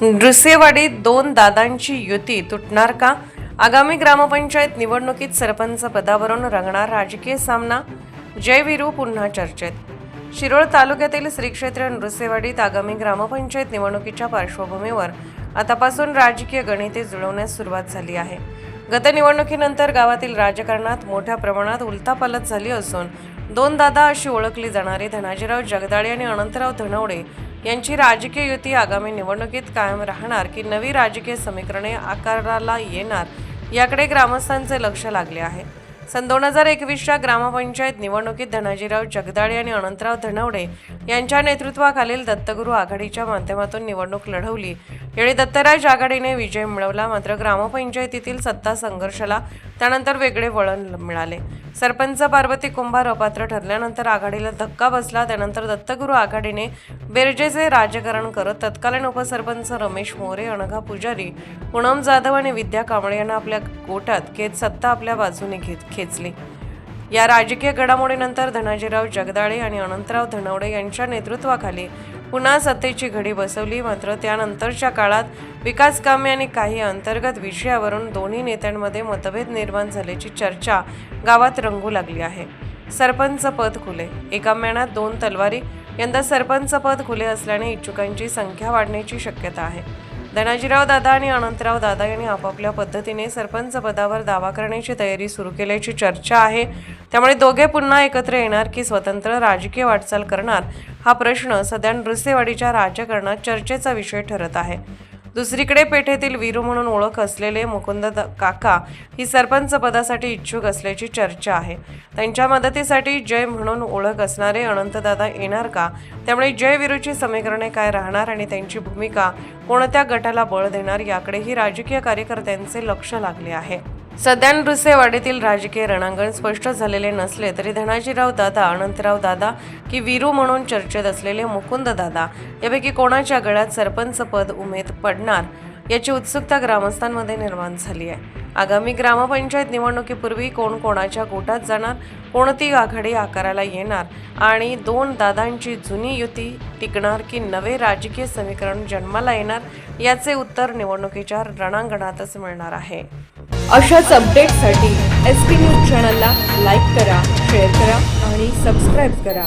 नृसिंहवाडीत दोन दादांची युती तुटणार का? आगामी ग्रामपंचायत निवडणुकीत सरपंच पदावरून रंगणार राजकीय सामना. जयवीरू पुन्हा चर्चेत. शिरोळ तालुक्यातील श्री क्षेत्र नृसिंहवाडीत आगामी ग्रामपंचायत निवडणुकीच्या पार्श्वभूमीवर आतापासून राजकीय गणिते जुळवण्यास सुरुवात झाली आहे. गत निवडणुकीनंतर गावातील राजकारणात मोठ्या प्रमाणात उलथापालथ झाली असून दोन दादा अशी ओळखली जाणारी धनाजीराव जगदाळे आणि अनंतराव धनवडे यांची राजकीय युती आगामी निवडणुकीत कायम राहणार की नवी राजकीय समीकरणे आकाराला येणार याकडे ग्रामस्थांचे लक्ष लागले आहे. सन 2021च्या ग्रामपंचायत निवडणुकीत धनाजीराव जगदाळे आणि अनंतराव धनवडे यांच्या नेतृत्वाखालील दत्तगुरू आघाडीच्या माध्यमातून निवडणूक लढवली. यावेळी दत्तराज आघाडीने विजय मिळवला. मात्र ग्रामपंचायतीतील सत्ता संघर्षाला त्यानंतर वेगळे वळण मिळाले. सरपंच पार्वती कुंभार अपात्र ठरल्यानंतर आघाडीला धक्का बसला. त्यानंतर दत्तगुरू आघाडीने बेरजेचे राजकारण करत तत्कालीन उपसरपंच रमेश मोरे, अनघा पुजारी, पूनम जाधव आणि विद्या कांबळे यांना आपल्या गोटात घेत सत्ता आपल्या बाजूने खेचली. या राजकीय घडामोडीनंतर धनाजीराव जगदाळे आणि अनंतराव धनवडे यांच्या नेतृत्वाखाली पुन्हा सत्तेची घडी बसवली. मात्र त्यानंतरच्या काळात विकास कामे आणि काही अंतर्गत विषयावरून दोन्ही नेत्यांमध्ये मतभेद निर्माण झाल्याची चर्चा गावात रंगू लागली आहे. सरपंच पद खुले. एका म्यानात दोन तलवारी. यंदा सरपंच पद खुले असल्याने इच्छुकांची संख्या वाढण्याची शक्यता आहे. धनाजीराव दादा आणि अनंतराव दादा यांनी आपापल्या पद्धतीने सरपंच पदावर दावा करण्याची तयारी सुरू केल्याची चर्चा आहे. त्यामुळे दोघे पुन्हा एकत्र येणार की स्वतंत्र राजकीय वाटचाल करणार हा प्रश्न सध्या नृसिंहवाडीच्या राजकारणात चर्चेचा विषय ठरत आहे. दुसरीकडे पेठेतील वीरू म्हणून ओळख असलेले मुकुंद काका ही सरपंच पदासाठी इच्छुक असल्याची चर्चा आहे. त्यांच्या मदतीसाठी जय म्हणून ओळख असणारे अनंतदादा येणार का? त्यामुळे जय वीरूची समीकरणे काय राहणार आणि त्यांची भूमिका कोणत्या गटाला बळ देणार याकडेही राजकीय कार्यकर्त्यांचे लक्ष लागले आहे. सध्या नृसिंहवाडीतील राजकीय रणांगण स्पष्ट झालेले नसले तरी धनाजीराव दादा, अनंतराव दादा की वीरू म्हणून चर्चेत असलेले मुकुंद दादा यापैकी कोणाच्या गळ्यात सरपंच पद उमेद पडणार याची उत्सुकता ग्रामस्थांमध्ये निर्माण झाली आहे. आगामी ग्रामपंचायत निवडणुकीपूर्वी कोण कोणाच्या गोटात जाणार, कोणती आघाडी आकाराला येणार आणि दोन दादांची जुनी युती टिकणार की नवे राजकीय समीकरण जन्माला येणार याचे उत्तर निवडणुकीच्या रणांगणातच मिळणार आहे. अशाच अपडेटसाठी SP न्यूज चॅनलला लाईक करा, शेअर करा आणि सबस्क्राईब करा.